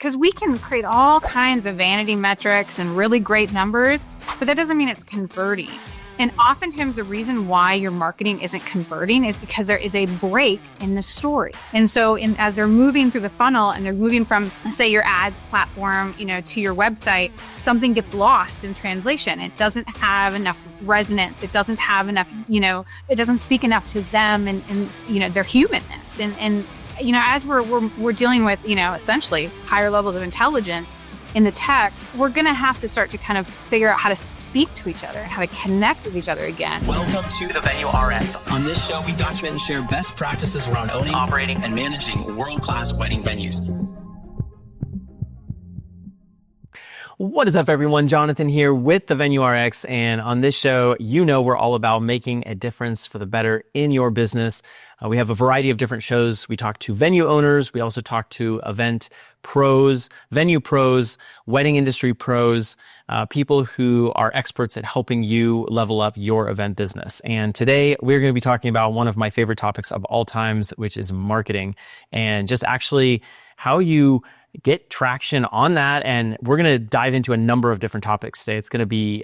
because we can create all kinds of vanity metrics and really great numbers, but that doesn't mean it's converting. And oftentimes the reason why your marketing isn't converting is because there is a break in the story. And so as they're moving through the funnel and they're moving from, say, your ad platform, to your website, something gets lost in translation. It doesn't have enough resonance. It doesn't have enough, it doesn't speak enough to them and their humanness. And as we're dealing with, essentially higher levels of intelligence in the tech, we're going to have to start to kind of figure out how to speak to each other and how to connect with each other again. Welcome to the Venue RX. On this show, we document and share best practices around owning, operating, and managing world-class wedding venues. What is up, everyone? Jonathan here with the Venue RX. And on this show, we're all about making a difference for the better in your business. We have a variety of different shows. We talk to venue owners. We also talk to event pros, venue pros, wedding industry pros, people who are experts at helping you level up your event business. And today we're going to be talking about one of my favorite topics of all times, which is marketing, and just actually how you get traction on that. And we're going to dive into a number of different topics today. It's going to be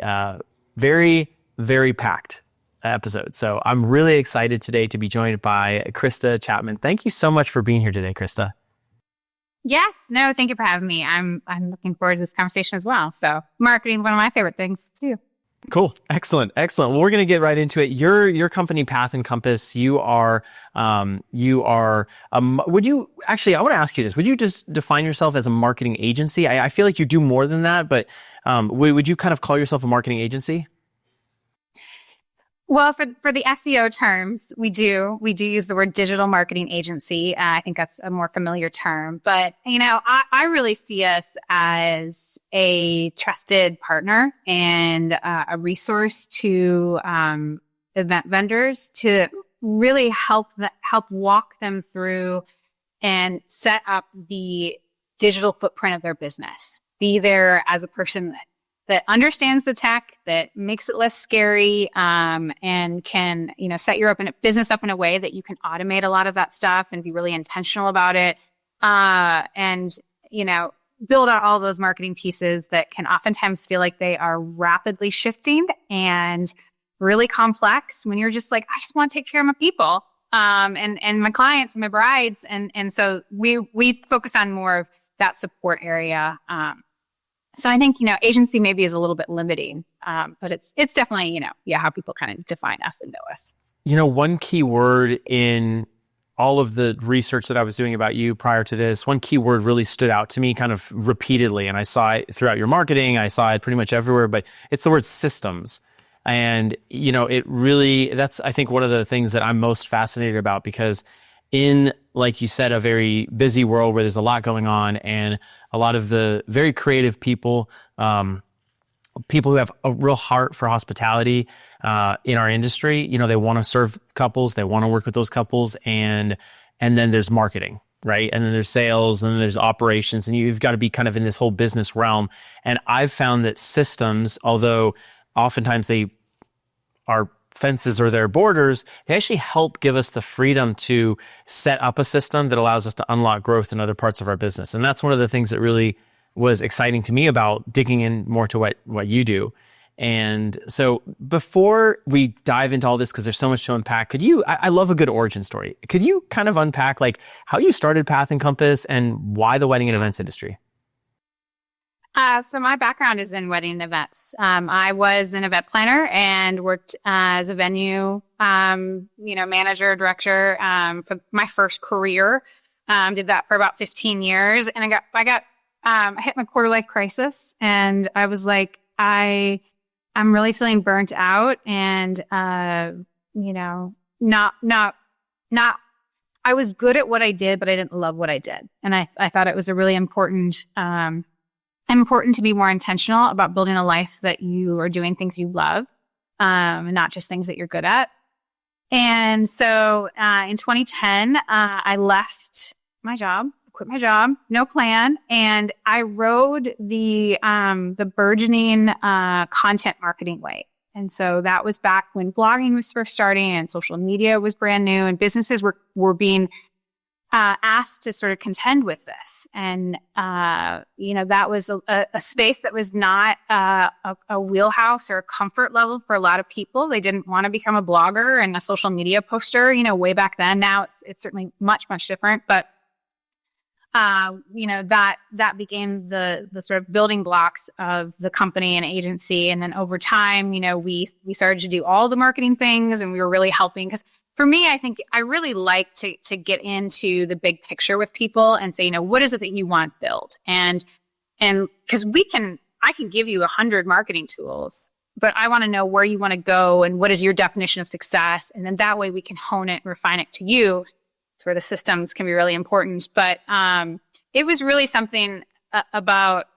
very, very packed episode. So I'm really excited today to be joined by Krista Chapman. Thank you so much for being here today, Krista. Yes. No, thank you for having me. I'm looking forward to this conversation as well. So marketing is one of my favorite things too. Cool. Excellent. Well, we're going to get right into it. Your company, Path and Compass, would you actually, I want to ask you this. Would you just define yourself as a marketing agency? I feel like you do more than that, but would you kind of call yourself a marketing agency? Well, for the SEO terms, we do use the word digital marketing agency. I think that's a more familiar term, but I really see us as a trusted partner and a resource to event vendors to really help walk them through and set up the digital footprint of their business. Be there as a person that understands the tech, that makes it less scary, and can, set your business up in a way that you can automate a lot of that stuff and be really intentional about it. And build out all those marketing pieces that can oftentimes feel like they are rapidly shifting and really complex when you're just like, I just want to take care of my people, and my clients and my brides. And so we focus on more of that support area. So I think, agency maybe is a little bit limiting, but it's definitely, how people kind of define us and know us. One key word in all of the research that I was doing about you prior to this, one key word really stood out to me kind of repeatedly. And I saw it throughout your marketing. I saw it pretty much everywhere, but it's the word systems. And, that's, I think, one of the things that I'm most fascinated about, because in, like you said, a very busy world where there's a lot going on and a lot of the very creative people, people who have a real heart for hospitality in our industry, they want to serve couples, they want to work with those couples, and then there's marketing, right? And then there's sales, and then there's operations, and you've got to be kind of in this whole business realm. And I've found that systems, although oftentimes they are fences or their borders, they actually help give us the freedom to set up a system that allows us to unlock growth in other parts of our business. And that's one of the things that really was exciting to me about digging in more to what you do. And so before we dive into all this, because there's so much to unpack, I love a good origin story. Could you kind of unpack like how you started Path and Compass and why the wedding and events industry? So my background is in wedding events. I was an event planner and worked as a venue, manager, director, for my first career. Did that for about 15 years, and I hit my quarter life crisis, and I was like, I'm really feeling burnt out, and not. I was good at what I did, but I didn't love what I did, and I thought it was a really important to be more intentional about building a life that you are doing things you love, and not just things that you're good at. And so in 2010, I left my job, quit my job, no plan, and I rode the burgeoning content marketing wave. And so that was back when blogging was first starting and social media was brand new, and businesses were being asked to sort of contend with this. And, that was a space that was not a wheelhouse or a comfort level for a lot of people. They didn't want to become a blogger and a social media poster, way back then. Now it's certainly much, much different. But, that became the sort of building blocks of the company and agency. And then over time, we started to do all the marketing things, and we were really helping. Because for me, I think I really like to get into the big picture with people and say, what is it that you want built? And because I can give you 100 marketing tools, but I want to know where you want to go and what is your definition of success. And then that way we can hone it and refine it to you. It's where the systems can be really important. But it was really something about,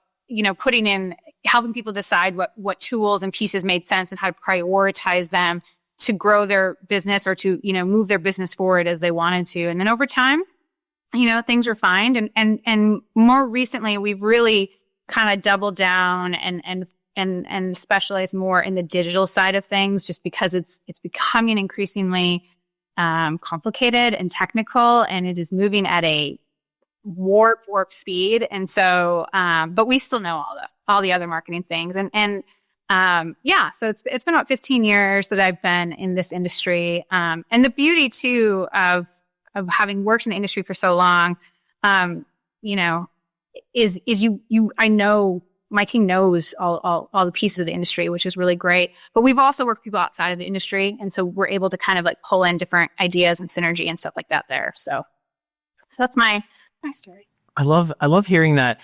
helping people decide what tools and pieces made sense and how to prioritize them to grow their business or to, move their business forward as they wanted to. And then over time, things refined. And more recently, we've really kind of doubled down and specialized more in the digital side of things, just because it's becoming increasingly complicated and technical, and it is moving at a warp speed. And so, but we still know all the other marketing things. So it's been about 15 years that I've been in this industry. And the beauty too of having worked in the industry for so long, is I know my team knows all the pieces of the industry, which is really great. But we've also worked with people outside of the industry. And so we're able to kind of like pull in different ideas and synergy and stuff like that there. So that's my story. I love hearing that.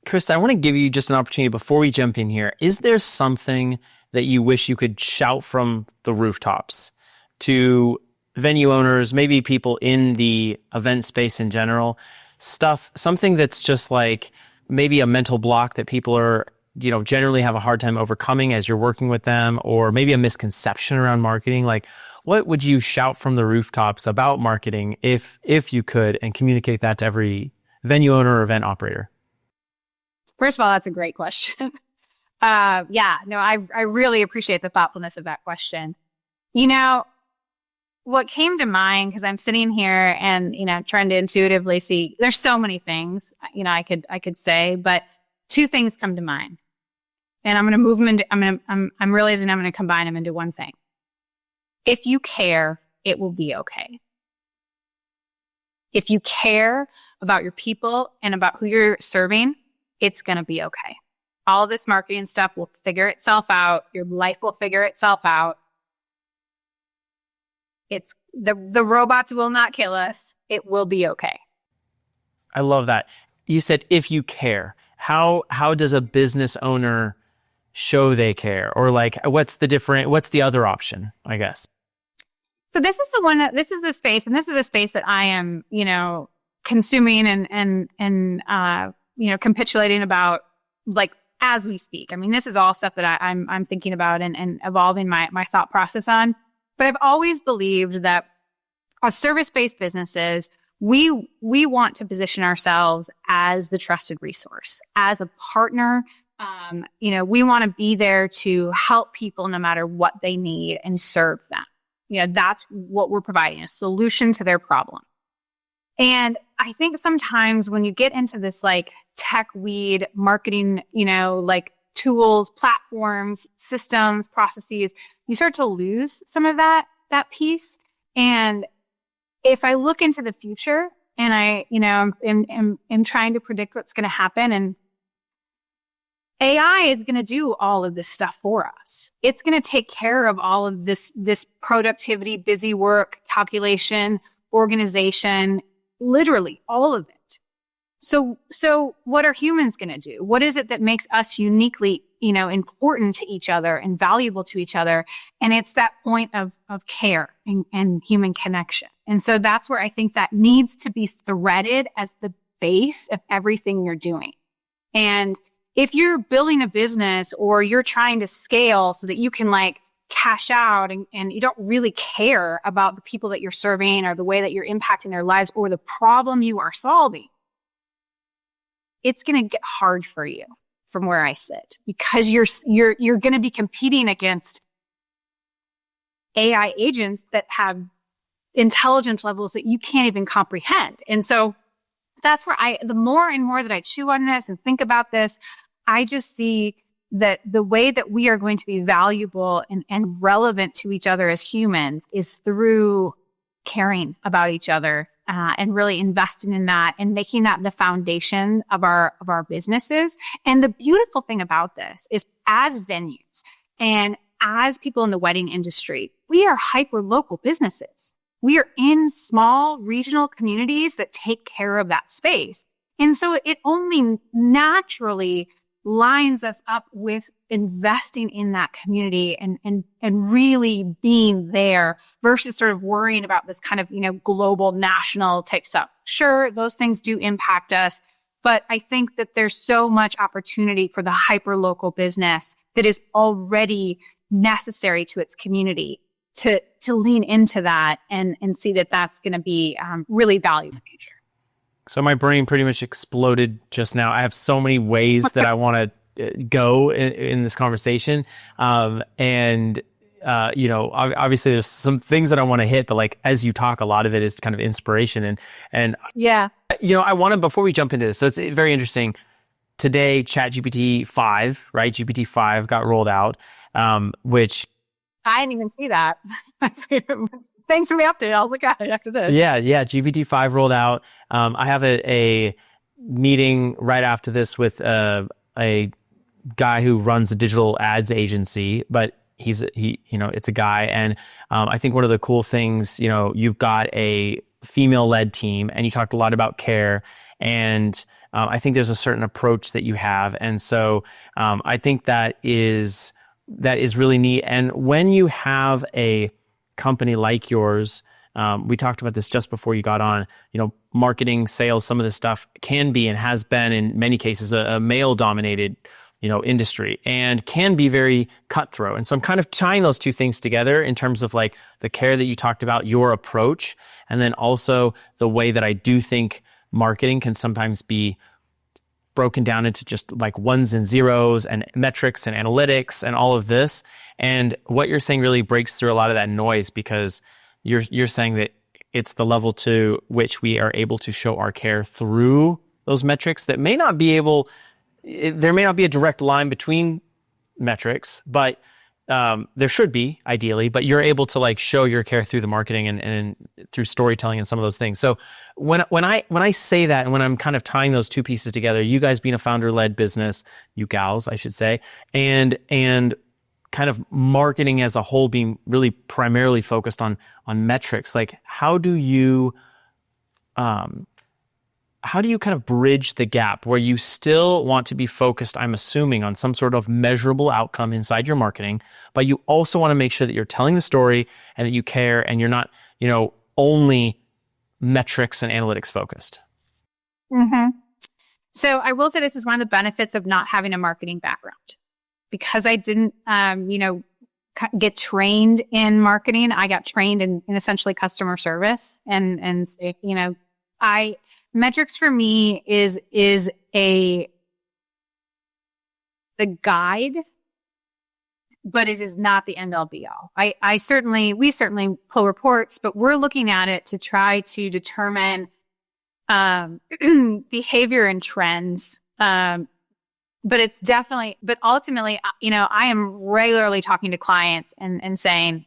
Krista, I want to give you just an opportunity before we jump in here. Is there something that you wish you could shout from the rooftops to venue owners, maybe people in the event space in general, something that's just like maybe a mental block that people are, generally have a hard time overcoming as you're working with them, or maybe a misconception around marketing? Like, what would you shout from the rooftops about marketing if you could, and communicate that to every venue owner or event operator? First of all, that's a great question. I really appreciate the thoughtfulness of that question. What came to mind, because I'm sitting here and, trying to intuitively see, there's so many things, I could say, but two things come to mind. And I'm going to move them into, I'm realizing I'm going to combine them into one thing. If you care, it will be okay. If you care about your people and about who you're serving, it's going to be okay. All of this marketing stuff will figure itself out. Your life will figure itself out. It's the robots will not kill us. It will be okay. I love that. You said, if you care. How does a business owner show they care? Or like, what's the other option, I guess? So this is the space, and this is a space that I am, consuming and capitulating about, like, as we speak. I mean, this is all stuff that I'm thinking about and evolving my thought process on. But I've always believed that as service-based businesses, we want to position ourselves as the trusted resource, as a partner. We want to be there to help people no matter what they need and serve them. That's what we're providing, a solution to their problem. And I think sometimes when you get into this like tech weed marketing, like tools, platforms, systems, processes, you start to lose some of that piece. And if I look into the future and I, am trying to predict what's going to happen, and AI is going to do all of this stuff for us. It's going to take care of all of this productivity, busy work, calculation, organization, literally all of it. So what are humans going to do? What is it that makes us uniquely, important to each other and valuable to each other? And it's that point of care and human connection. And so that's where I think that needs to be threaded as the base of everything you're doing. And if you're building a business or you're trying to scale so that you can like cash out and you don't really care about the people that you're serving or the way that you're impacting their lives or the problem you are solving, it's going to get hard for you from where I sit, because you're going to be competing against AI agents that have intelligence levels that you can't even comprehend. And so that's where the more and more that I chew on this and think about this, I just see that the way that we are going to be valuable and relevant to each other as humans is through caring about each other, and really investing in that and making that the foundation of our businesses. And the beautiful thing about this is, as venues and as people in the wedding industry, we are hyper local businesses. We are in small regional communities that take care of that space. And so it only naturally lines us up with investing in that community and really being there versus sort of worrying about this kind of, global national type stuff. Sure, those things do impact us, but I think that there's so much opportunity for the hyper local business that is already necessary to its community to lean into that and see that that's going to be really valuable. So my brain pretty much exploded just now. I have so many ways that I want to go in this conversation. Obviously there's some things that I want to hit, but like, as you talk, a lot of it is kind of inspiration. And yeah, I want to, before we jump into this, so it's very interesting. Today, ChatGPT 5, right? GPT-5 got rolled out, which I didn't even see that. Thanks for the update. I'll look at it after this. Yeah. GPT-5 rolled out. I have a meeting right after this with a guy who runs a digital ads agency, but it's a guy. And I think one of the cool things, you've got a female-led team, and you talked a lot about care, and I think there's a certain approach that you have. And so I think that is really neat. And when you have a company like yours, we talked about this just before you got on, marketing, sales, some of this stuff can be and has been in many cases a male-dominated, industry, and can be very cutthroat. And so I'm kind of tying those two things together in terms of like the care that you talked about, your approach, and then also the way that I do think marketing can sometimes be broken down into just like ones and zeros and metrics and analytics and all of this. And what you're saying really breaks through a lot of that noise, because you're saying that it's the level to which we are able to show our care through those metrics that there may not be a direct line between metrics, but there should be ideally, but you're able to like show your care through the marketing and through storytelling and some of those things. So when I say that, and when I'm kind of tying those two pieces together, you guys being a founder-led business, you gals, I should say, and kind of marketing as a whole being really primarily focused on metrics, like how do you kind of bridge the gap where you still want to be focused, I'm assuming, on some sort of measurable outcome inside your marketing, but you also want to make sure that you're telling the story and that you care and you're not, only metrics and analytics focused? Mm-hmm. So I will say this is one of the benefits of not having a marketing background. Because I didn't, get trained in marketing, I got trained in essentially customer service. Metrics for me is the guide, but it is not the end all be all. We certainly pull reports, but we're looking at it to try to determine, behavior and trends, but ultimately, I am regularly talking to clients and saying,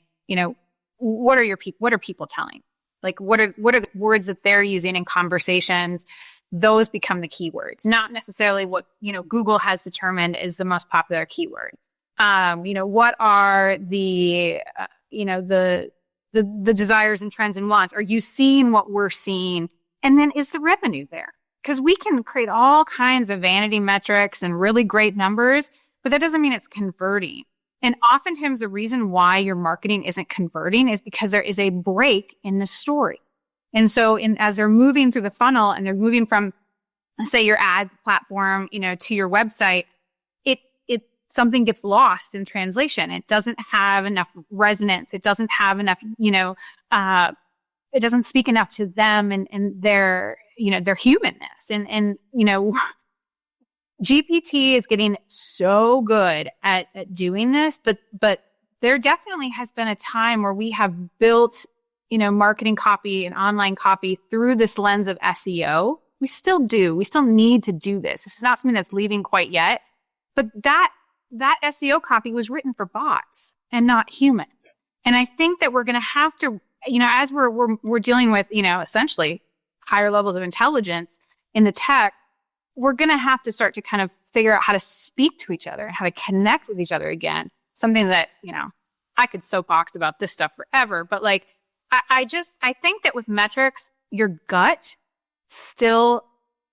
what are people telling? Like, what are the words that they're using in conversations? Those become the keywords, not necessarily what, Google has determined is the most popular keyword. What are the desires and trends and wants? Are you seeing what we're seeing? And then is the revenue there? Because we can create all kinds of vanity metrics and really great numbers, but that doesn't mean it's converting. And oftentimes the reason why your marketing isn't converting is because there is a break in the story. And so as they're moving through the funnel and they're moving from, say, your ad platform, to your website, something gets lost in translation. It doesn't have enough resonance. It doesn't have enough, it doesn't speak enough to them and their humanness. And GPT is getting so good at doing this, but there definitely has been a time where we have built marketing copy and online copy through this lens of SEO. We still do. We still need to do this. This is not something that's leaving quite yet. But that SEO copy was written for bots and not human. And I think that we're going to have to, as we're dealing with, essentially higher levels of intelligence in the tech, we're going to have to start to kind of figure out how to speak to each other, how to connect with each other again. Something that, I could soapbox about this stuff forever, but like, I think that with metrics, your gut still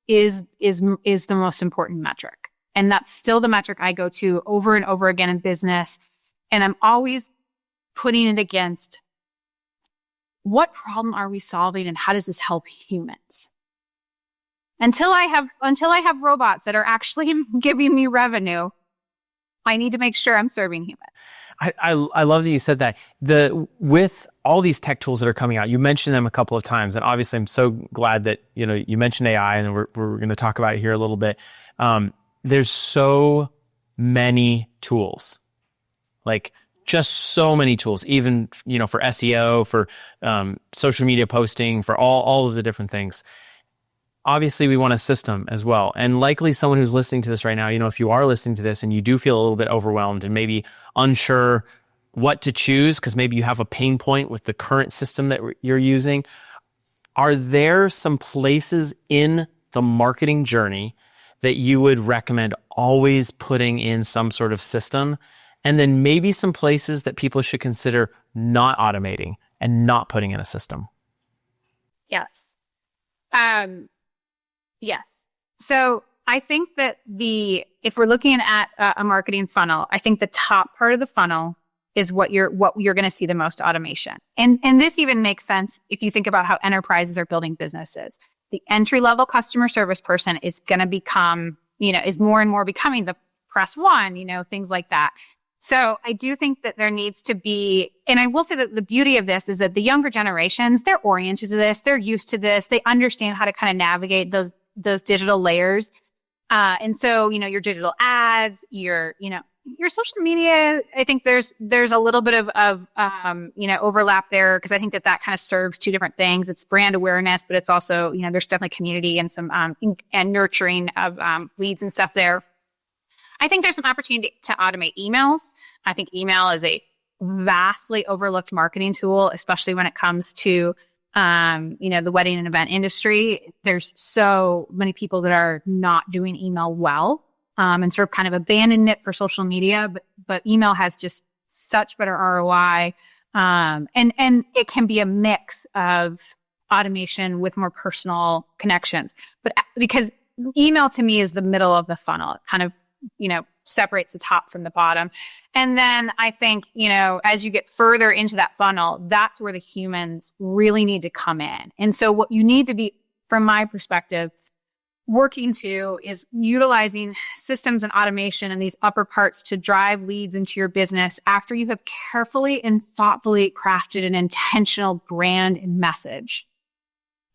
is the most important metric. And that's still the metric I go to over and over again in business. And I'm always putting it against what problem are we solving and how does this help humans? Until I have robots that are actually giving me revenue, I need to make sure I'm serving humans. I love that you said that. With all these tech tools that are coming out, you mentioned them a couple of times, and obviously I'm so glad that you mentioned AI, and we're going to talk about it here a little bit. There's so many tools, like just so many tools, even for SEO, for social media posting, for all of the different things. Obviously, we want a system as well. And likely someone who's listening to this right now, if you are listening to this and you do feel a little bit overwhelmed and maybe unsure what to choose because maybe you have a pain point with the current system that you're using, are there some places in the marketing journey that you would recommend always putting in some sort of system? And then maybe some places that people should consider not automating and not putting in a system? Yes. Yes. So I think that if we're looking at a marketing funnel, I think the top part of the funnel is what you're going to see the most automation. And this even makes sense if you think about how enterprises are building businesses. The entry level customer service person is going to become, is more and more becoming the press one, things like that. So I do think that there needs to be, and I will say that the beauty of this is that the younger generations, they're oriented to this, they're used to this, they understand how to kind of navigate those digital layers. And so, your digital ads, your social media, I think there's a little bit of overlap there, because I think that kind of serves two different things. It's brand awareness, but it's also, there's definitely community and some, and nurturing of, leads and stuff there. I think there's some opportunity to automate emails. I think email is a vastly overlooked marketing tool, especially when it comes to, the wedding and event industry. There's so many people that are not doing email well, and sort of kind of abandoning it for social media, but email has just such better ROI. And it can be a mix of automation with more personal connections, but because email to me is the middle of the funnel, it kind of, separates the top from the bottom. And then I think, as you get further into that funnel, that's where the humans really need to come in. And so what you need to be, from my perspective, working to is utilizing systems and automation in these upper parts to drive leads into your business after you have carefully and thoughtfully crafted an intentional brand and message.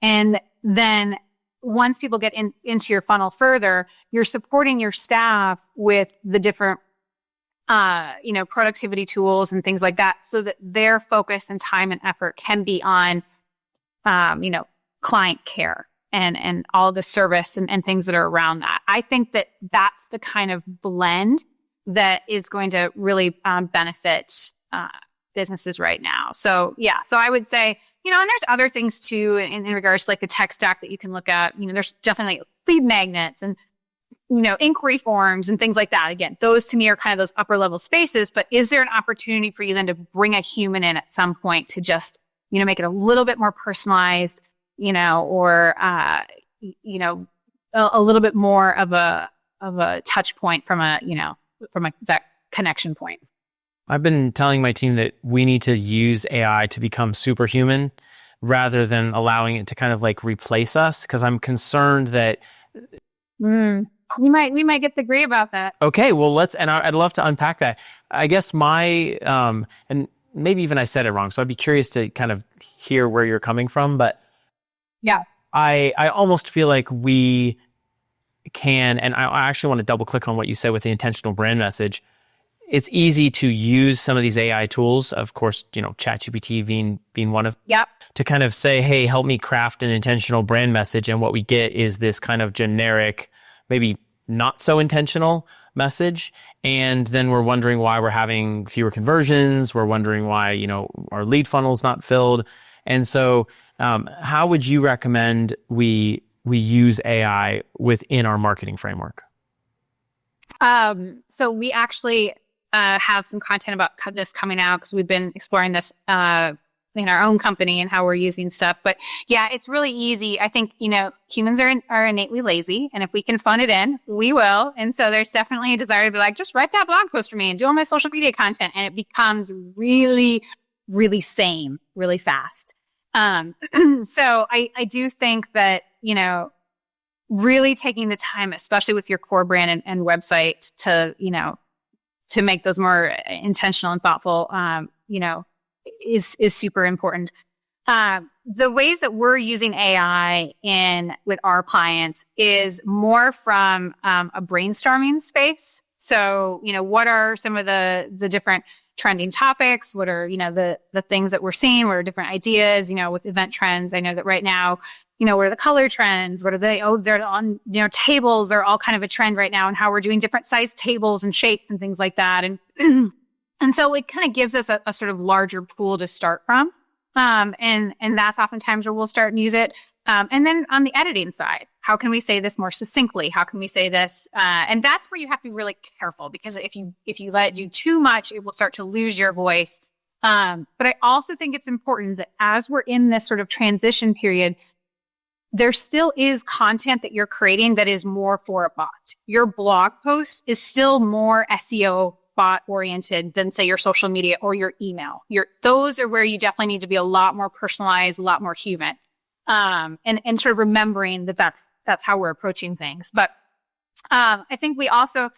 And then once people get into your funnel further, you're supporting your staff with the different, productivity tools and things like that, so that their focus and time and effort can be on, client care and all the service and things that are around that. I think that that's the kind of blend that is going to really benefit businesses right now. So I would say, and there's other things too in regards to like the tech stack that you can look at. There's definitely lead magnets and, inquiry forms and things like that. Again, those to me are kind of those upper level spaces, but is there an opportunity for you then to bring a human in at some point to just, make it a little bit more personalized, or, a little bit more of a touch point from that connection point. I've been telling my team that we need to use AI to become superhuman rather than allowing it to kind of like replace us, because I'm concerned that we might get the agree about that. Okay, well I'd love to unpack that. I guess my and maybe even I said it wrong, so I'd be curious to kind of hear where you're coming from, but yeah, I almost feel like we can, and I actually want to double click on what you said with the intentional brand message. it's easy to use some of these AI tools, of course, ChatGPT being one of, Yep. to kind of say, hey, help me craft an intentional brand message. And what we get is this kind of generic, maybe not so intentional message. And then we're wondering why we're having fewer conversions. We're wondering why, our lead funnel is not filled. And so, how would you recommend we use AI within our marketing framework? So we actually have some content about this coming out because we've been exploring this in our own company and how we're using stuff. But yeah, it's really easy. I think, humans are innately lazy, and if we can phone it in, we will. And so there's definitely a desire to be like, just write that blog post for me and do all my social media content. And it becomes really, really same really fast. So I do think that, really taking the time, especially with your core brand and website to make those more intentional and thoughtful, is super important. The ways that we're using AI with our clients is more from a brainstorming space. So, what are some of the different trending topics? What are, the things that we're seeing? What are different ideas, with event trends? I know that right now, what are the color trends? What are they? Oh, they're on, tables are all kind of a trend right now, and how we're doing different size tables and shapes and things like that. And, and so it kind of gives us a sort of larger pool to start from. And that's oftentimes where we'll start and use it. And then on the editing side, how can we say this more succinctly? How can we say this? And that's where you have to be really careful, because if you let it do too much, it will start to lose your voice. But I also think it's important that as we're in this sort of transition period, there still is content that you're creating that is more for a bot. Your blog post is still more SEO bot oriented than, say, your social media or your email. Those are where you definitely need to be a lot more personalized, a lot more human. And sort of remembering that that's how we're approaching things. But, I think we also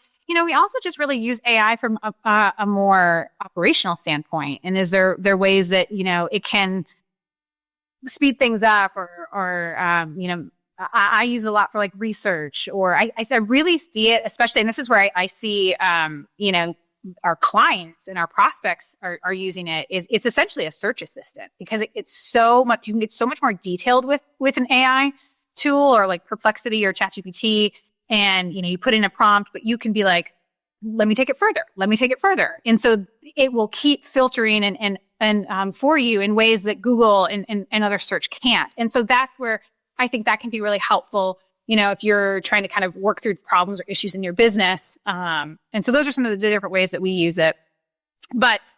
just really use AI from a more operational standpoint. And is there ways that, it can speed things up or I use a lot for like research, or I really see it, especially, and this is where I see, our clients and our prospects are using it, is it's essentially a search assistant, because it's so much, you can get so much more detailed with an AI tool, or like Perplexity or ChatGPT. And, you put in a prompt, but you can be like, let me take it further. Let me take it further. And so it will keep filtering and for you in ways that Google and other search can't. And so that's where I think that can be really helpful, if you're trying to kind of work through problems or issues in your business. And so those are some of the different ways that we use it. But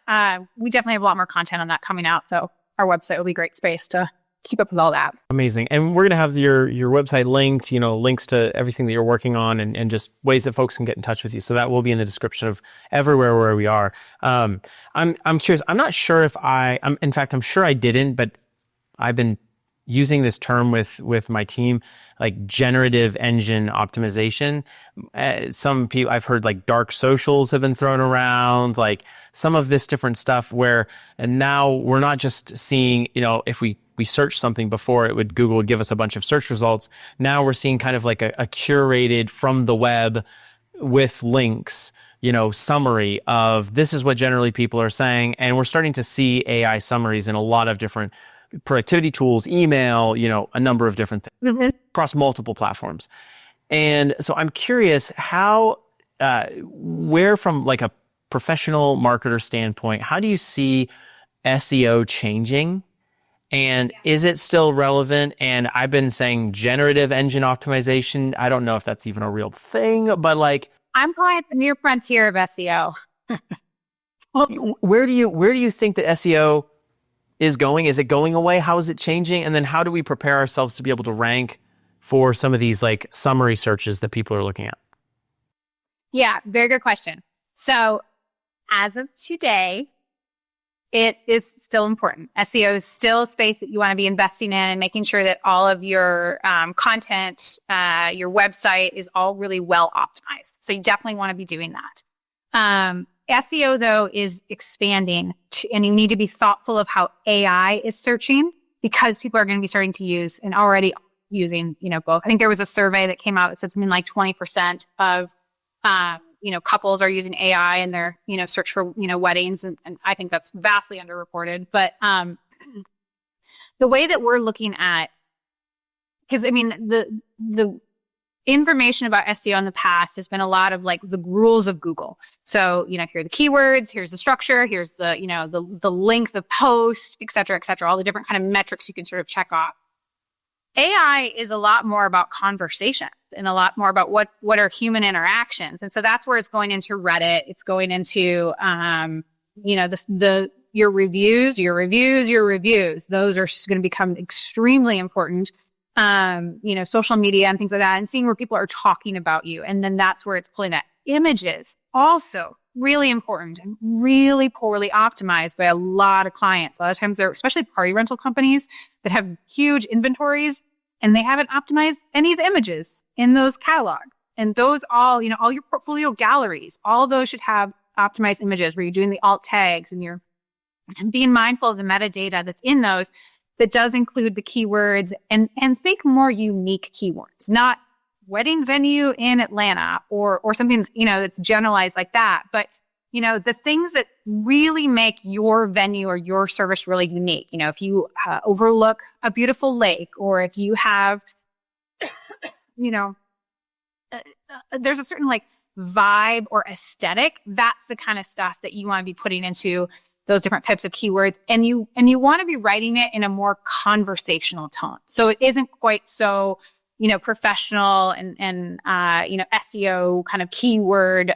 we definitely have a lot more content on that coming out. So our website will be a great space to keep up with all that. Amazing. And we're going to have your website linked, links to everything that you're working on, and just ways that folks can get in touch with you. So that will be in the description of everywhere where we are. I'm curious. I'm not sure if in fact, I'm sure I didn't, but I've been using this term with my team, like generative engine optimization. Some people, I've heard like dark socials have been thrown around, like some of this different stuff and now we're not just seeing, if we search something before, Google would give us a bunch of search results. Now we're seeing kind of like a curated from the web with links, summary of this is what generally people are saying. And we're starting to see AI summaries in a lot of different productivity tools, email, a number of different things across multiple platforms. And so I'm curious where from like a professional marketer standpoint, how do you see SEO changing? And is it still relevant? And I've been saying generative engine optimization. I don't know if that's even a real thing, but like, I'm calling it the new frontier of SEO. Where do you think that SEO is going? Is it going away? How is it changing? And then how do we prepare ourselves to be able to rank for some of these like summary searches that people are looking at? Yeah, very good question. So as of today, it is still important. SEO is still a space that you want to be investing in and making sure that all of your content, your website is all really well optimized. So you definitely want to be doing that. SEO, though, is expanding, and you need to be thoughtful of how AI is searching, because people are going to be starting to use and already using, both. I think there was a survey that came out that said something like 20% of couples are using AI in their, search for, weddings. And I think that's vastly underreported. But the way that we're looking at, because I mean, the information about SEO in the past has been a lot of like the rules of Google. So, here are the keywords, here's the structure, here's the length of post, et cetera, all the different kind of metrics you can sort of check off. AI is a lot more about conversations and a lot more about what are human interactions. And so that's where it's going into Reddit. It's going into, your reviews. Those are going to become extremely important. Social media and things like that, and seeing where people are talking about you. And then that's where it's pulling that. Images, also really important and really poorly optimized by a lot of clients. A lot of times they're, especially party rental companies that have huge inventories, and they haven't optimized any of the images in those catalog. And those all your portfolio galleries, all those should have optimized images where you're doing the alt tags and you're being mindful of the metadata that's in those. That does include the keywords and think more unique keywords, not wedding venue in Atlanta or something, that's generalized like that. But, the things that really make your venue or your service really unique, if you overlook a beautiful lake, or if you have, there's a certain like vibe or aesthetic, that's the kind of stuff that you want to be putting into those different types of keywords. And you want to be writing it in a more conversational tone. So it isn't quite so, professional and SEO kind of keyword,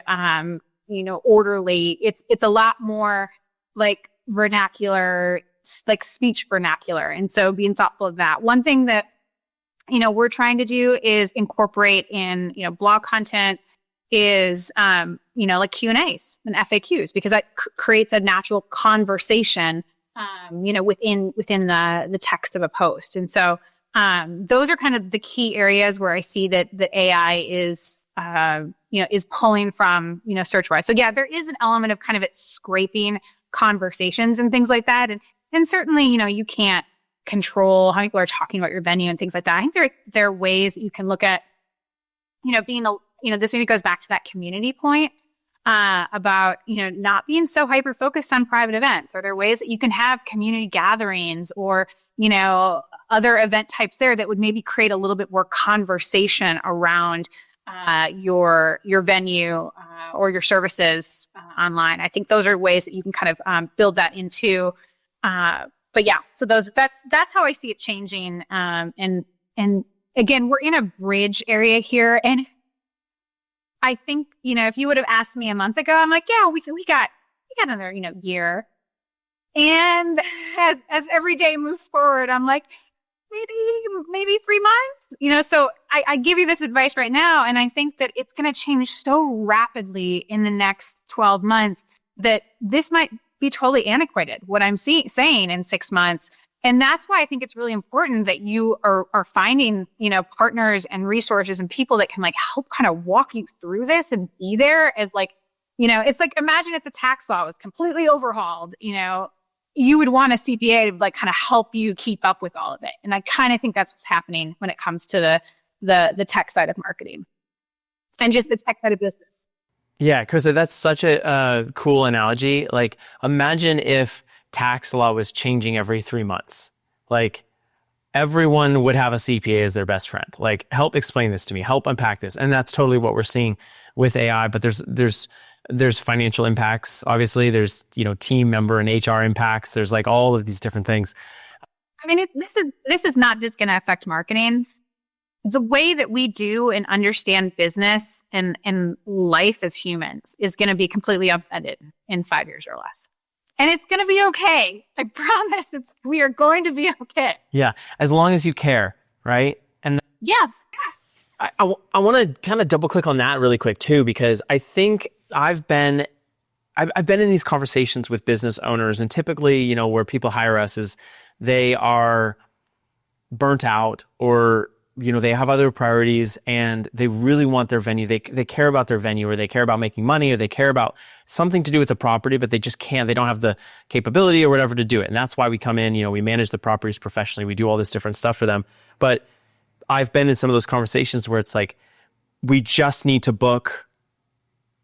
orderly. It's a lot more like vernacular, like speech vernacular. And so being thoughtful of that. One thing that, we're trying to do is incorporate in, blog content is, like Q&As and FAQs, because that creates a natural conversation, within the text of a post. And so, those are kind of the key areas where I see that the AI is, is pulling from, search-wise. So yeah, there is an element of kind of it scraping conversations and things like that. And certainly, you can't control how people are talking about your venue and things like that. I think there are ways that you can look at, being this maybe goes back to that community point, about, not being so hyper-focused on private events. Are there ways that you can have community gatherings or, other event types there that would maybe create a little bit more conversation around, your venue, or your services, online? I think those are ways that you can kind of, build that into, but yeah, so that's how I see it changing. And again, we're in a bridge area here. And I think, if you would have asked me a month ago, I'm like, yeah, we got another, year. And as every day moves forward, I'm like, maybe 3 months, so I give you this advice right now. And I think that it's going to change so rapidly in the next 12 months that this might be totally antiquated, what I'm saying in 6 months. And that's why I think it's really important that you are finding, partners and resources and people that can like help kind of walk you through this and be there as like, it's like, imagine if the tax law was completely overhauled, you would want a CPA to like kind of help you keep up with all of it. And I kind of think that's what's happening when it comes to the tech side of marketing and just the tech side of business. Yeah, Krista, that's such a cool analogy. Like, imagine if tax law was changing every 3 months. Like, everyone would have a CPA as their best friend. Like, help explain this to me, help unpack this. And that's totally what we're seeing with AI. But there's financial impacts. Obviously, there's, team member and HR impacts. There's like all of these different things. I mean, this is not just going to affect marketing. The way that we do and understand business and life as humans is going to be completely upended in 5 years or less. And it's going to be okay. I promise we are going to be okay. Yeah. As long as you care, right? And yes. I want to kind of double click on that really quick too, because I think I've been in these conversations with business owners, and typically, where people hire us is they are burnt out, or they have other priorities and they really want their venue. They care about their venue, or they care about making money, or they care about something to do with the property, but they just can't. They don't have the capability or whatever to do it. And that's why we come in, we manage the properties professionally. We do all this different stuff for them. But I've been in some of those conversations where it's like, we just need to book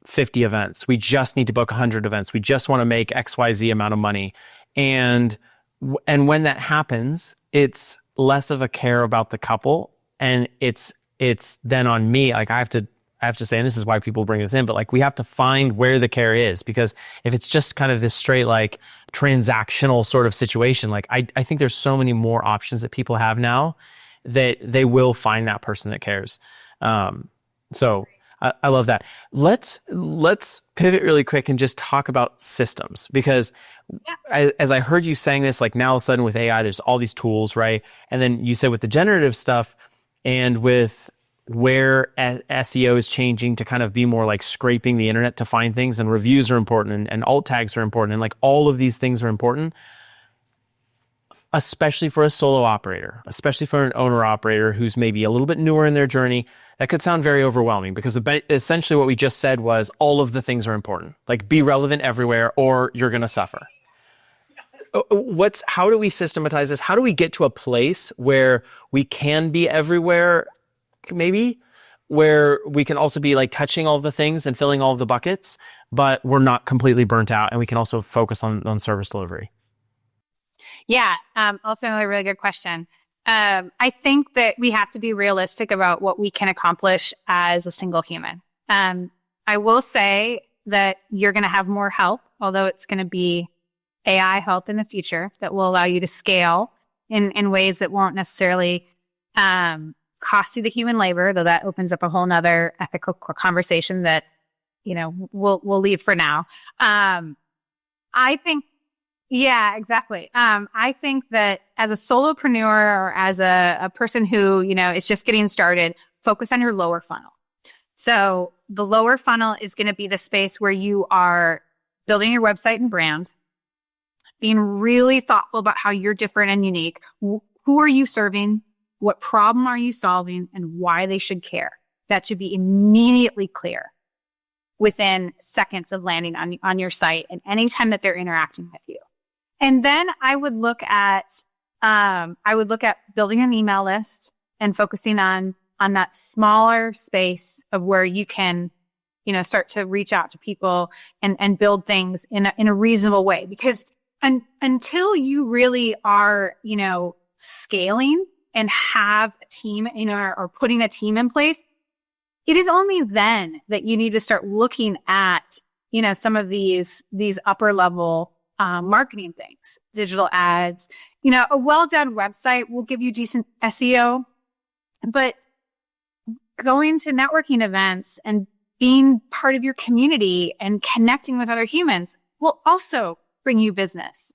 50 events. We just need to book 100 events. We just want to make XYZ amount of money. And when that happens, it's less of a care about the couple, and it's then on me. Like I have to say, and this is why people bring this in, but like we have to find where the care is, because if it's just kind of this straight like transactional sort of situation, like I think there's so many more options that people have now that they will find that person that cares. So I love that. Let's pivot really quick and just talk about systems, because as I heard you saying this, like now all of a sudden with AI, there's all these tools, right? And then you said with the generative stuff and with where SEO is changing to kind of be more like scraping the internet to find things, and reviews are important, and alt tags are important, and like all of these things are important, especially for a solo operator, especially for an owner operator who's maybe a little bit newer in their journey. That could sound very overwhelming, because essentially what we just said was all of the things are important. Like be relevant everywhere or you're going to suffer. How do we systematize this? How do we get to a place where we can be everywhere, maybe, where we can also be like touching all the things and filling all of the buckets, but we're not completely burnt out, and we can also focus on service delivery? Yeah. Also a really good question. I think that we have to be realistic about what we can accomplish as a single human. I will say that you're going to have more help, although it's going to be AI help in the future that will allow you to scale in ways that won't necessarily cost you the human labor, though that opens up a whole nother ethical conversation that, we'll leave for now. I think, yeah, exactly. I think that as a solopreneur or as a person who, is just getting started, focus on your lower funnel. So the lower funnel is going to be the space where you are building your website and brand, being really thoughtful about how you're different and unique. Who are you serving? What problem are you solving, and why they should care? That should be immediately clear within seconds of landing on your site and anytime that they're interacting with you. And then I would look at building an email list and focusing on that smaller space of where you can, start to reach out to people and build things in a reasonable way. Because until you really are, scaling and have a team, or putting a team in place, it is only then that you need to start looking at, some of these upper level marketing things, digital ads. A well-done website will give you decent SEO, but going to networking events and being part of your community and connecting with other humans will also bring you business.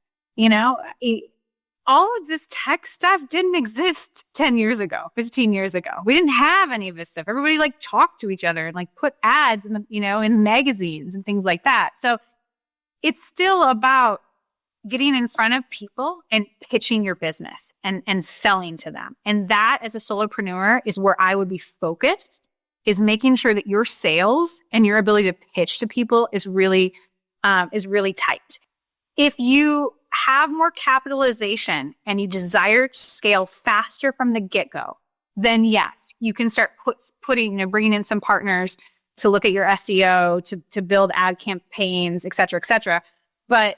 All of this tech stuff didn't exist 10 years ago, 15 years ago. We didn't have any of this stuff. Everybody talked to each other and put ads in in magazines and things like that. So it's still about getting in front of people and pitching your business and selling to them. And that, as a solopreneur, is where I would be focused, is making sure that your sales and your ability to pitch to people is really tight. If you have more capitalization and you desire to scale faster from the get-go, then yes, you can start bringing in some partners to look at your SEO, to build ad campaigns, et cetera, et cetera. But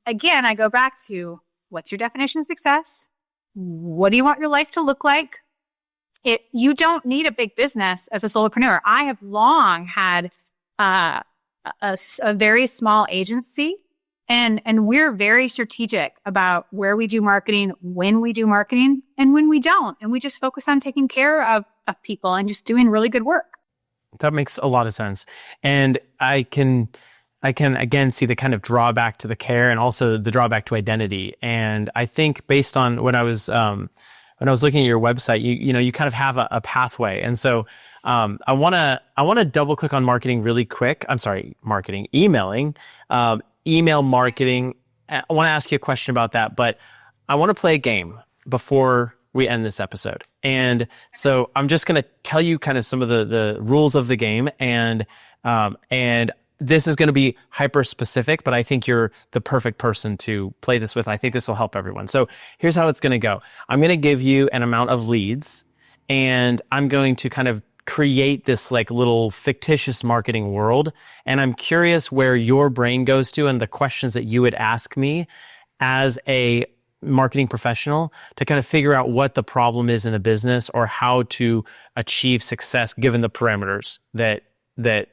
again, I go back to, what's your definition of success? What do you want your life to look like? You don't need a big business as a solopreneur. I have long had a very small agency, and we're very strategic about where we do marketing, when we do marketing, and when we don't. And we just focus on taking care of people and just doing really good work. That makes a lot of sense. And I can again see the kind of drawback to the care and also the drawback to identity. And I think based on when I was looking at your website, you kind of have a pathway. And so I want to double click on marketing really quick. I'm sorry, emailing, email marketing. I want to ask you a question about that, but I want to play a game before we end this episode. And so I'm just going to tell you kind of some of the rules of the game, and this is going to be hyper specific, but I think you're the perfect person to play this with. I think this will help everyone. So here's how it's going to go. I'm going to give you an amount of leads, and I'm going to kind of create this like little fictitious marketing world. And I'm curious where your brain goes to and the questions that you would ask me as a marketing professional to kind of figure out what the problem is in a business or how to achieve success given the parameters that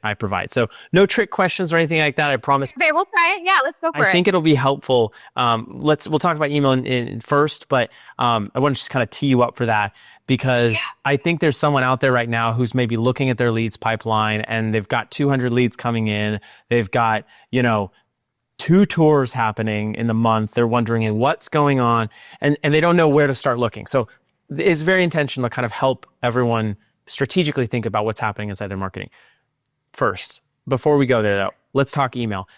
I provide. So no trick questions or anything like that, I promise. Okay, we'll try it. Yeah, let's go for it. I think it'll be helpful. We'll talk about email in first, but I want to just kind of tee you up for that because I think there's someone out there right now who's maybe looking at their leads pipeline and they've got 200 leads coming in. They've got, 2 tours happening in the month. They're wondering what's going on and they don't know where to start looking. So it's very intentional to kind of help everyone strategically think about what's happening inside their marketing. First, before we go there though, let's talk email.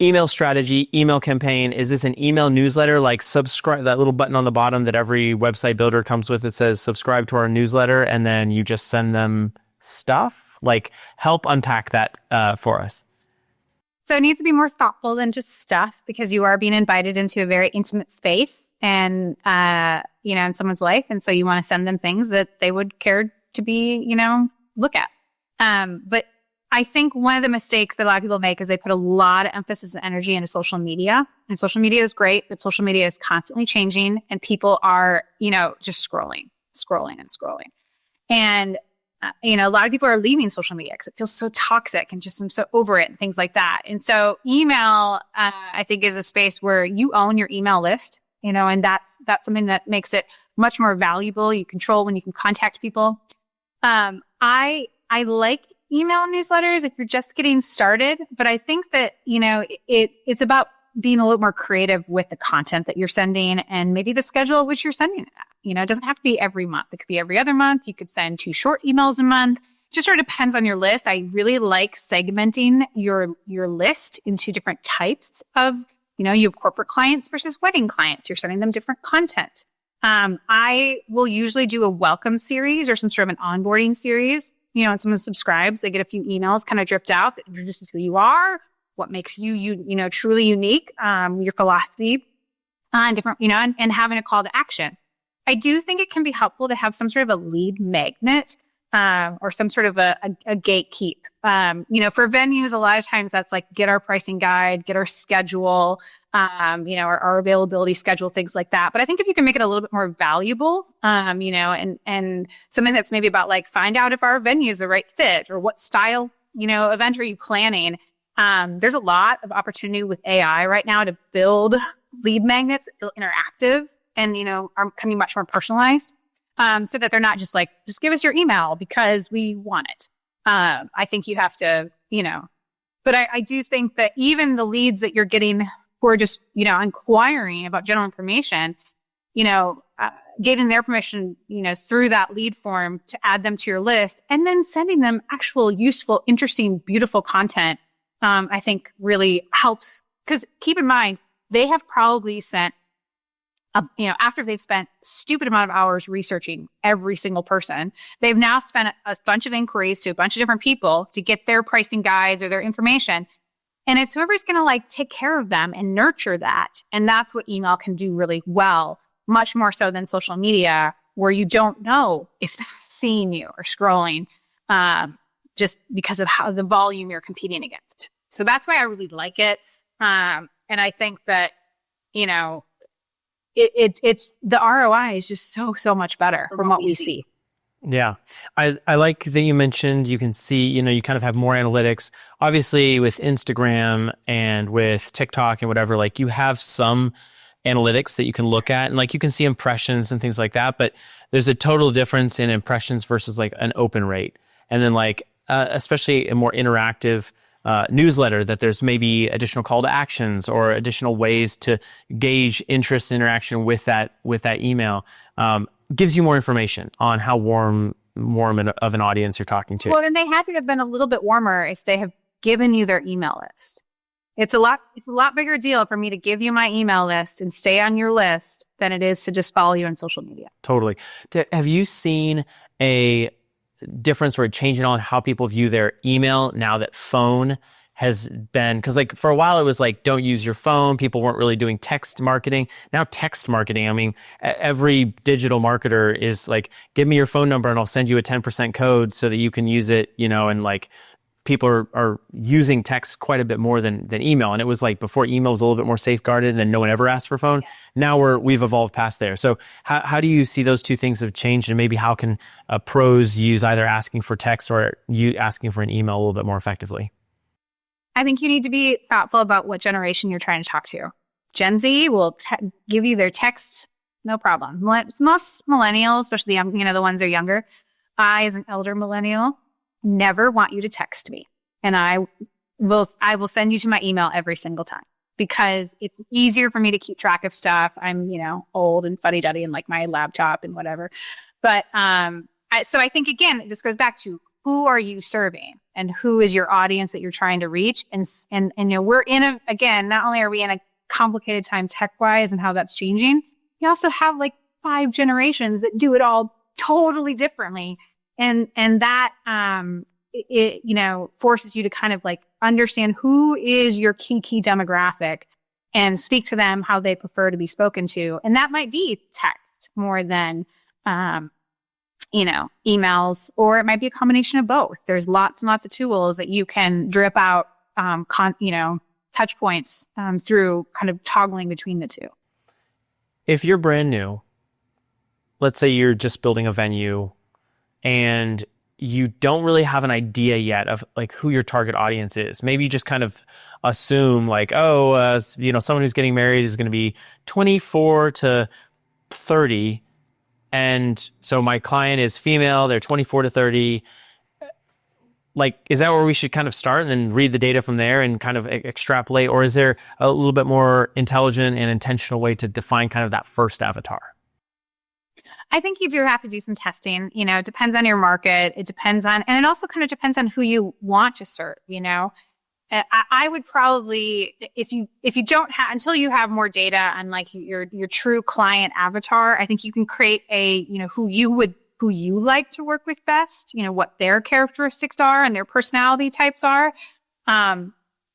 Email strategy, email campaign. Is this an email newsletter like subscribe, that little button on the bottom that every website builder comes with that says subscribe to our newsletter and then you just send them stuff? Like help unpack that for us. So it needs to be more thoughtful than just stuff because you are being invited into a very intimate space and, in someone's life. And so you want to send them things that they would care to be, look at. But I think one of the mistakes that a lot of people make is they put a lot of emphasis and energy into social media. And social media is great, but social media is constantly changing and people are, just scrolling. And, a lot of people are leaving social media because it feels so toxic and just I'm so over it and things like that. And so email, I think is a space where you own your email list, and that's something that makes it much more valuable. You control when you can contact people. I like email newsletters if you're just getting started, but I think that, it's about being a little more creative with the content that you're sending and maybe the schedule at which you're sending it at. It doesn't have to be every month. It could be every other month. You could send 2 short emails a month. It just sort of depends on your list. I really like segmenting your list into different types of, you have corporate clients versus wedding clients. You're sending them different content. I will usually do a welcome series or some sort of an onboarding series. When someone subscribes, they get a few emails kind of dripped out that introduces who you are, what makes you, truly unique, your philosophy, and different, and having a call to action. I do think it can be helpful to have some sort of a lead magnet, or some sort of a gatekeep. For venues, a lot of times that's like get our pricing guide, get our schedule, our availability schedule, things like that. But I think if you can make it a little bit more valuable, and something that's maybe about like find out if our venue is the right fit or what style, event are you planning? There's a lot of opportunity with AI right now to build lead magnets that feel interactive and, can be much more personalized, so that they're not just like, just give us your email because we want it. I think you have to, but I do think that even the leads that you're getting who are just, inquiring about general information, getting their permission, through that lead form to add them to your list and then sending them actual, useful, interesting, beautiful content, I think really helps. Because keep in mind, they have probably sent, after they've spent a stupid amount of hours researching every single person, they've now spent a bunch of inquiries to a bunch of different people to get their pricing guides or their information. And it's whoever's going to take care of them and nurture that. And that's what email can do really well, much more so than social media, where you don't know if they're seeing you or scrolling, just because of how the volume you're competing against. So that's why I really like it. And I think that, it's the ROI is just so much better from what we see. Yeah. I like that you mentioned you can see, you kind of have more analytics. Obviously with Instagram and with TikTok and whatever, you have some analytics that you can look at and you can see impressions and things like that, but there's a total difference in impressions versus an open rate. And then especially a more interactive newsletter that there's maybe additional call to actions or additional ways to gauge interest and interaction with that email, gives you more information on how warm of an audience you're talking to. Well, then they had to have been a little bit warmer if they have given you their email list. It's a lot bigger deal for me to give you my email list and stay on your list than it is to just follow you on social media. Totally. Have you seen a difference or a change in on how people view their email now that phone has been, because like for a while it was like, don't use your phone. People weren't really doing text marketing. Now text marketing, I mean, every digital marketer is like, give me your phone number and I'll send you a 10% code so that you can use it, and like people are using text quite a bit more than email. And it was like before, email was a little bit more safeguarded and then no one ever asked for phone. Now we've evolved past there. So how do you see those two things have changed, and maybe how can pros use either asking for text or you asking for an email a little bit more effectively? I think you need to be thoughtful about what generation you're trying to talk to. Gen Z will give you their text, no problem. Most millennials, especially the ones that are younger, I, as an elder millennial, never want you to text me. And I will send you to my email every single time because it's easier for me to keep track of stuff. I'm, old and fuddy-duddy and like my laptop and whatever. But so I think, again, this goes back to who are you serving and who is your audience that you're trying to reach? And we're not only are we in a complicated time tech-wise and how that's changing, we also have like 5 generations that do it all totally differently. And that, forces you to kind of like understand who is your key demographic and speak to them how they prefer to be spoken to. And that might be text more than, emails, or it might be a combination of both. There's lots and lots of tools that you can drip out, touch points, through kind of toggling between the two. If you're brand new, let's say you're just building a venue, and you don't really have an idea yet of like who your target audience is. Maybe you just kind of assume like, someone who's getting married is going to be 24 to 30. And so my client is female, they're 24 to 30. Like, is that where we should kind of start and then read the data from there and kind of extrapolate? Or is there a little bit more intelligent and intentional way to define kind of that first avatar? I think if you have to do some testing, it depends on your market. It depends on, and it also kind of depends on who you want to serve, I would probably, if you don't have, until you have more data on like your true client avatar, I think you can create a, who you like to work with best, what their characteristics are and their personality types are.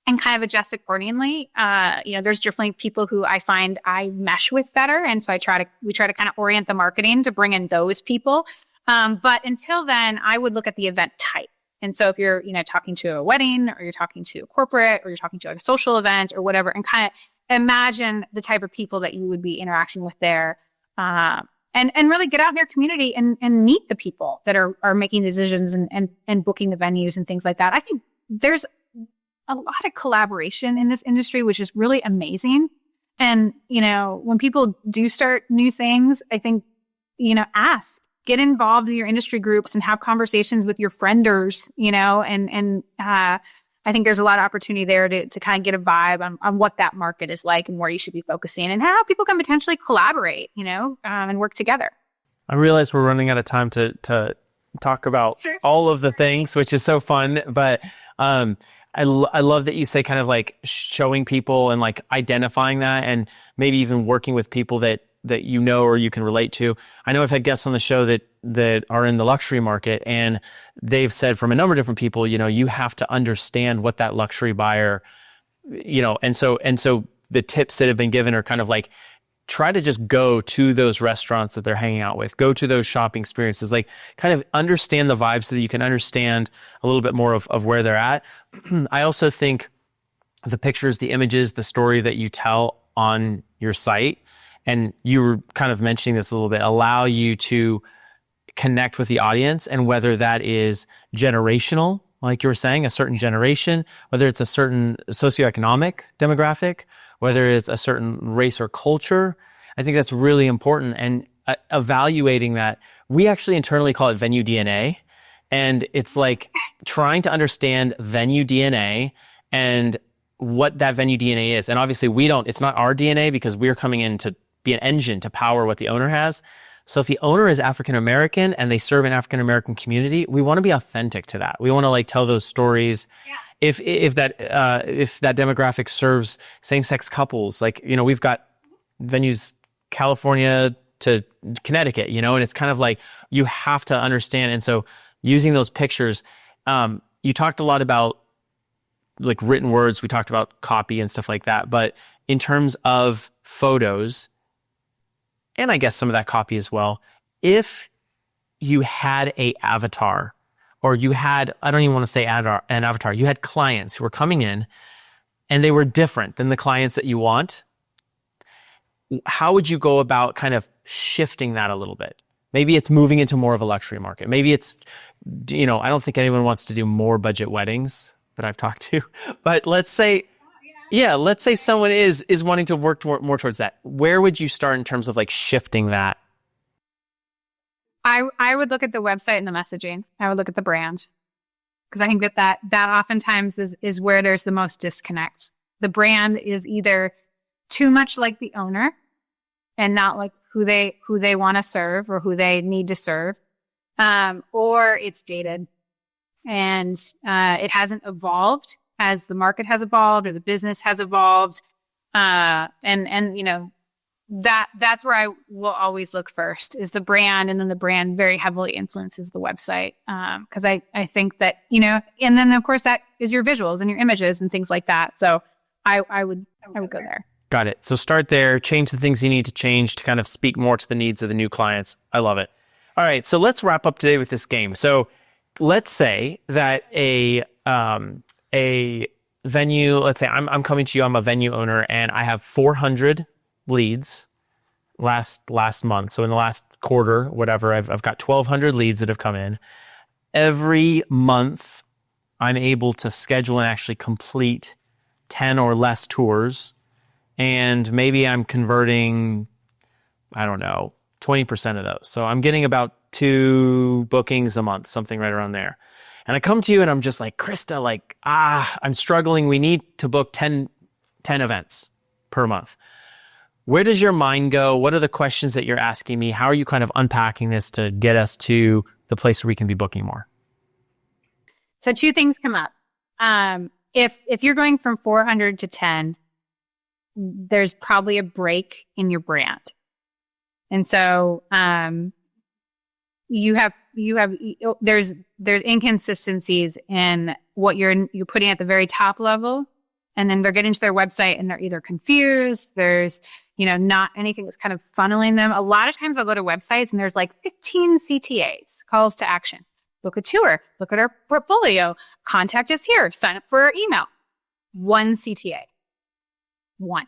And kind of adjust accordingly. There's definitely people who I find I mesh with better. And so we try to kind of orient the marketing to bring in those people. But until then, I would look at the event type. And so if you're, talking to a wedding, or you're talking to a corporate, or you're talking to like a social event or whatever, and kind of imagine the type of people that you would be interacting with there. And really get out in your community and meet the people that are making decisions and booking the venues and things like that. I think there's a lot of collaboration in this industry, which is really amazing. And, when people do start new things, I think, get involved in your industry groups and have conversations with your frienders, I think there's a lot of opportunity there to kind of get a vibe on what that market is like and where you should be focusing and how people can potentially collaborate, and work together. I realize we're running out of time to talk about all of the things, which is so fun. But, I love that you say kind of like showing people and like identifying that, and maybe even working with people that or you can relate to. I know I've had guests on the show that are in the luxury market, and they've said from a number of different people, you have to understand what that luxury buyer, and so the tips that have been given are kind of like, try to just go to those restaurants that they're hanging out with, go to those shopping experiences, like kind of understand the vibe so that you can understand a little bit more of where they're at. I also think the pictures, the images, the story that you tell on your site, and you were kind of mentioning this a little bit, allow you to connect with the audience, and whether that is generational, like you were saying, a certain generation, whether it's a certain socioeconomic demographic, whether it's a certain race or culture. I think that's really important. And evaluating that, we actually internally call it venue DNA. And it's like trying to understand venue DNA and what that venue DNA is. And obviously it's not our DNA, because we're coming in to be an engine to power what the owner has. So if the owner is African-American and they serve an African-American community, we want to be authentic to that. We want to like tell those stories. Yeah. If that demographic serves same-sex couples, like, we've got venues, California to Connecticut, and it's kind of like, you have to understand. And so using those pictures, you talked a lot about like written words, we talked about copy and stuff like that. But in terms of photos, and I guess some of that copy as well, if you had a avatar, or you had, I don't even want to say an avatar, you had clients who were coming in and they were different than the clients that you want, how would you go about kind of shifting that a little bit? Maybe it's moving into more of a luxury market. Maybe it's, I don't think anyone wants to do more budget weddings that I've talked to, but let's say someone is wanting to work more towards that. Where would you start in terms of like shifting that? I would look at the website and the messaging. I would look at the brand, because I think that oftentimes is where there's the most disconnect. The brand is either too much like the owner and not like who they want to serve or who they need to serve, or it's dated and it hasn't evolved as the market has evolved or the business has evolved, and that's where I will always look first, is the brand, and then the brand very heavily influences the website, because I think that and then of course that is your visuals and your images and things like that. So I would go there. Got it. So start there, change the things you need to change to kind of speak more to the needs of the new clients. I love it. All right, so let's wrap up today with this game. So let's say that a venue, let's say I'm coming to you, I'm a venue owner, and I have 400 leads last month. So in the last quarter, whatever, I've got 1,200 leads that have come in. Every month, I'm able to schedule and actually complete 10 or less tours. And maybe I'm converting, 20% of those. So I'm getting about 2 bookings a month, something right around there. And I come to you and I'm just like, Krista, I'm struggling. We need to book 10 events per month. Where does your mind go? What are the questions that you're asking me? How are you kind of unpacking this to get us to the place where we can be booking more? So 2 things come up. If you're going from 400 to 10, there's probably a break in your brand. And so there's inconsistencies in what you're putting at the very top level, and then they're getting to their website and they're either confused, there's not anything that's kind of funneling them. A lot of times I'll go to websites and there's like 15 CTAs, calls to action. Book a tour, look at our portfolio, contact us here, sign up for our email. 1 CTA. 1.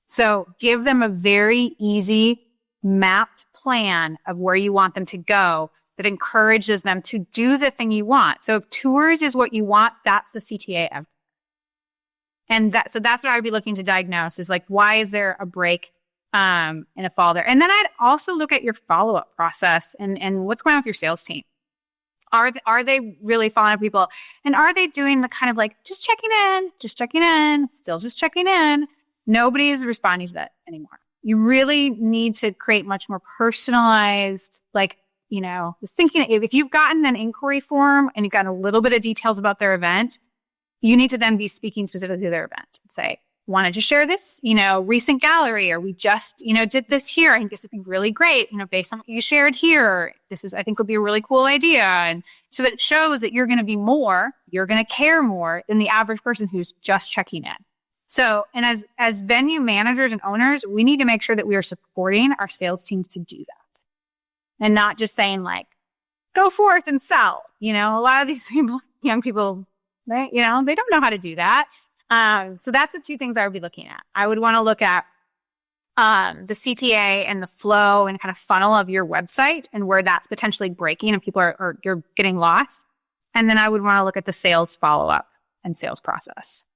So give them a very easy mapped plan of where you want them to go that encourages them to do the thing you want. So if tours is what you want, that's the CTA of. And that's what I'd be looking to diagnose, is like, why is there a break in a fall there? And then I'd also look at your follow-up process and what's going on with your sales team. Are they really following up people? And are they doing the kind of like, just checking in, still just checking in? Nobody's responding to that anymore. You really need to create much more personalized, was thinking, if you've gotten an inquiry form and you've got a little bit of details about their event, you need to then be speaking specifically to their event and say, wanted to share this, recent gallery, or we just, did this here. I think this would be really great, based on what you shared here. This is, I think, would be a really cool idea. And so that it shows that you're going to be more, you're going to care more than the average person who's just checking in. So, and as venue managers and owners, we need to make sure that we are supporting our sales teams to do that, and not just saying go forth and sell. A lot of these people, young people, they don't know how to do that. So that's the 2 things I would be looking at. I would want to look at the CTA and the flow and kind of funnel of your website and where that's potentially breaking and people are you're getting lost. And then I would want to look at the sales follow-up and sales process.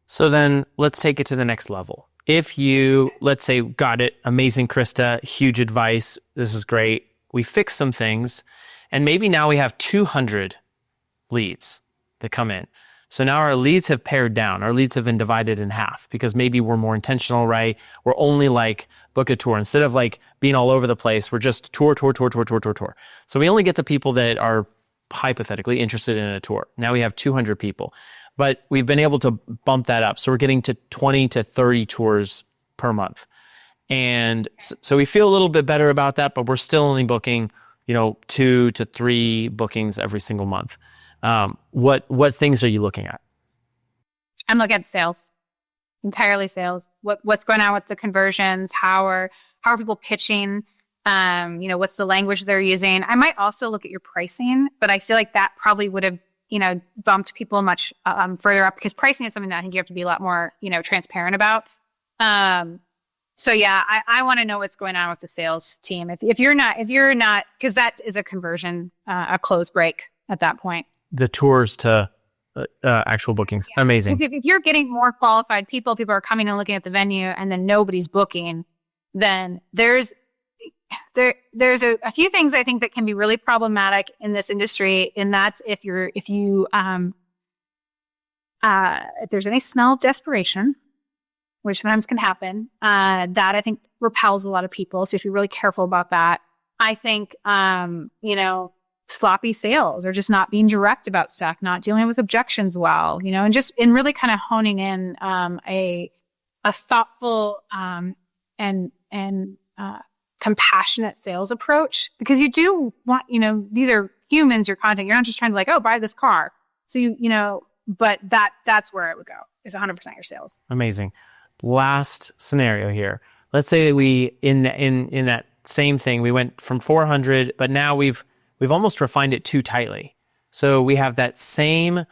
So then let's take it to the next level. If you, let's say, got it, amazing, Krista, huge advice, this is great. We fixed some things, and maybe now we have 200 leads that come in. So now our leads have pared down. Our leads have been divided in half because maybe we're more intentional, right? We're only book a tour. Instead of being all over the place, we're just tour. So we only get the people that are hypothetically interested in a tour. Now we have 200 people. But we've been able to bump that up. So we're getting to 20 to 30 tours per month. And so we feel a little bit better about that, but we're still only booking, 2 to 3 bookings every single month. What things are you looking at? I'm looking at sales, entirely sales. What's going on with the conversions? How are people pitching? What's the language they're using? I might also look at your pricing, but I feel like that probably would have, bumped people much further up, because pricing is something that I think you have to be a lot more, transparent about. So yeah, I want to know what's going on with the sales team. If you're not, because that is a conversion, a close break at that point. The tours to actual bookings. Yeah. Amazing. If you're getting more qualified people are coming and looking at the venue, and then nobody's booking, then there's a few things I think that can be really problematic in this industry. And that's if there's any smell of desperation, which sometimes can happen, that I think repels a lot of people. So if you're really careful about that, I think, sloppy sales, or just not being direct about stuff, not dealing with objections well, and really kind of honing in, a thoughtful, and compassionate sales approach, because you do want, these are humans, your content. You're not just trying to buy this car. So but that's where it would go, is 100% your sales. Amazing. Last scenario here. Let's say that we, in that same thing, we went from 400, but now we've almost refined it too tightly. So we have that same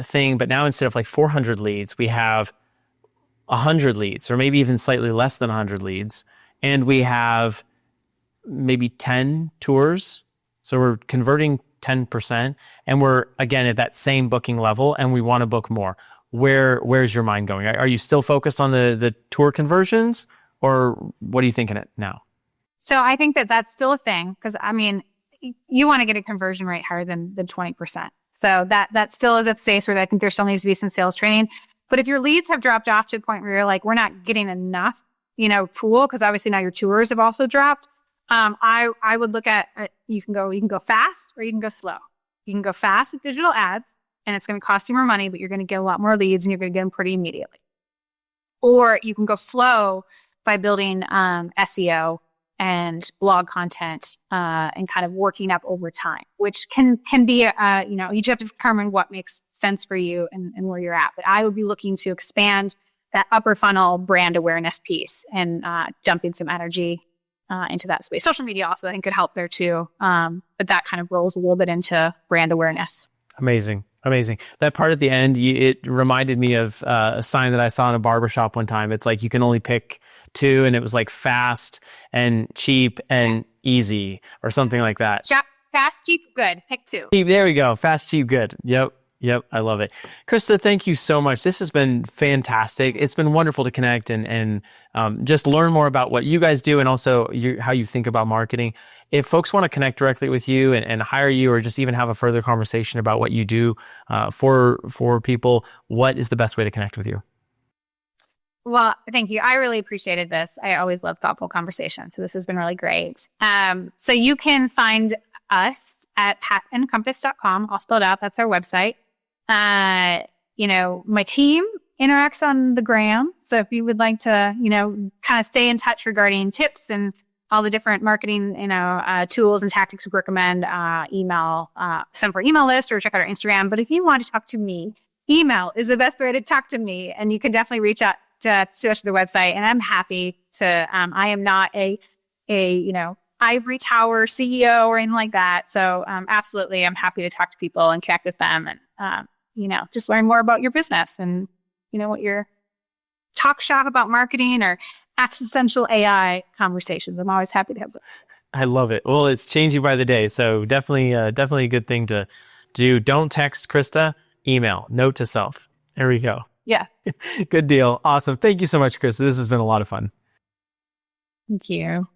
thing, but now instead of 400 leads, we have 100 leads, or maybe even slightly less than 100 leads. And we have maybe 10 tours. So we're converting 10%, and we're, again, at that same booking level, and we want to book more. Where's your mind going? Are you still focused on the tour conversions, or what are you thinking now? So I think that's still a thing, because you want to get a conversion rate higher than 20%. So that still is a space where I think there still needs to be some sales training. But if your leads have dropped off to the point where you're like, we're not getting enough, pool, because obviously now your tours have also dropped. I would look at, you can go fast or you can go slow. You can go fast with digital ads, and it's going to cost you more money, but you're going to get a lot more leads, and you're going to get them pretty immediately. Or you can go slow by building SEO and blog content, and kind of working up over time, which can be, you just have to determine what makes sense for you and where you're at. But I would be looking to expand that upper funnel brand awareness piece, and dumping some energy into that space. Social media also, I think, could help there too. But that kind of rolls a little bit into brand awareness. Amazing. That part at the end, it reminded me of a sign that I saw in a barbershop one time. It's like, you can only pick two, and it was fast and cheap and easy, or something like that. Fast, cheap, good. Pick two. There we go. Fast, cheap, good. Yep. I love it. Krista, thank you so much. This has been fantastic. It's been wonderful to connect and just learn more about what you guys do, and also how you think about marketing. If folks want to connect directly with you and hire you, or just even have a further conversation about what you do for people, what is the best way to connect with you? Well, thank you. I really appreciated this. I always love thoughtful conversations. So this has been really great. So you can find us at packandcompass.com, all spelled out. That's our website. My team interacts on the gram. So if you would like to, kind of stay in touch regarding tips and all the different marketing, tools and tactics we recommend, send for email list, or check out our Instagram. But if you want to talk to me, email is the best way to talk to me. And you can definitely reach out to us through the website. And I'm happy to, I am not a ivory tower CEO or anything like that. So, absolutely, I'm happy to talk to people and connect with them, and, just learn more about your business, and, what your talk shop about marketing or existential AI conversations. I'm always happy to have them. I love it. Well, it's changing by the day. So definitely a good thing to do. Don't text Krista, email, note to self. There we go. Yeah. Good deal. Awesome. Thank you so much, Krista. This has been a lot of fun. Thank you.